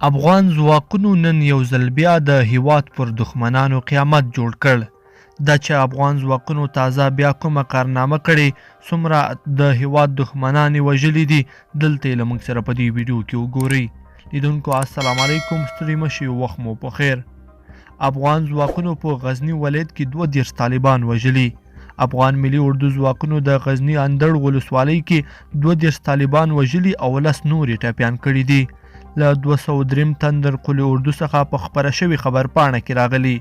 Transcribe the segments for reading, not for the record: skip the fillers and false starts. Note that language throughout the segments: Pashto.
افغان ځواکونو نن یو ځل بیا د هیواد پر دښمنانو قیامت جوړ کړ. دا چې افغان ځواکونو تازه بیا کومه کارنامه کړې، څومره د هیواد دښمنان یې وژلي دي، دلته یې له موږ سره په دې ویډیو کې وګورئ. لیدونکو السلام علیکم، ستړي مه شئ، وخت مو په خیر. افغان ځواکونو په غزني ولایت کې 32 طالبان وژلي. افغان ملي اردو ځواکونو د غزني اندړ ولسوالۍ کې 32 طالبان وژلي او 10 نور یې ټپیان کړي دي. له 203 تن د قل اردو څخه په خپره شوې خبرپاڼه کې راغلي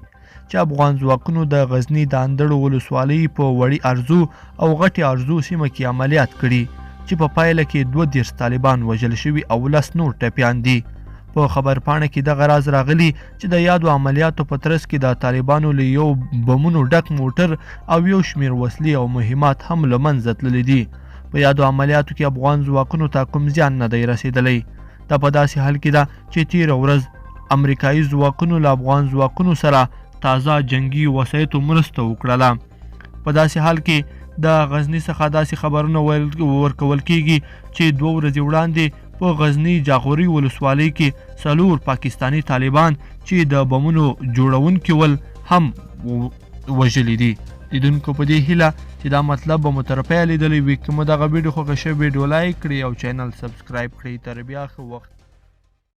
چې افغان ځواکونو د غزني د اندړ ولسوالۍ په وړي ارزو او غټي ارزو سیمه کې عملیات کړي چې په پایله کې 32 طالبان وژل شوي او 10 نور ټپیان دي. په خبرپاڼه کې دغه راز راغلی چې د یادو عملیاتو په ترڅ کې د طالبانو له یو بمونو ډک موټر او یو شمیر وسلې او مهمات هم له منځه تللي دي. په یادو عملیاتو کې افغان ځواکونو ته کوم زیان نه دی رسېدلی. دا په داسې حال کې ده چې تېره ورځ امریکایي ځواکونو له افغان ځواکونو سره تازه جنگي وسایطو مرسته وکړله. په داسې حال کې د غزني څخه داسې خبرونه ورکول کېږي چې 2 ورځې وړاندې په غزني جاغوري ولسوالۍ کې 4 پاکستاني طالبان چې د بمونو جوړونکي ول هم وژلي دي. لیدونکو په دې هیله چې دا مطلب به مو تر پایه لیدلی وي. که مو دغه ویډیو خوښه شوې ویډیو لایک کړئ او چینل سبسکرایب کړئ. تر بیا ښه وخت.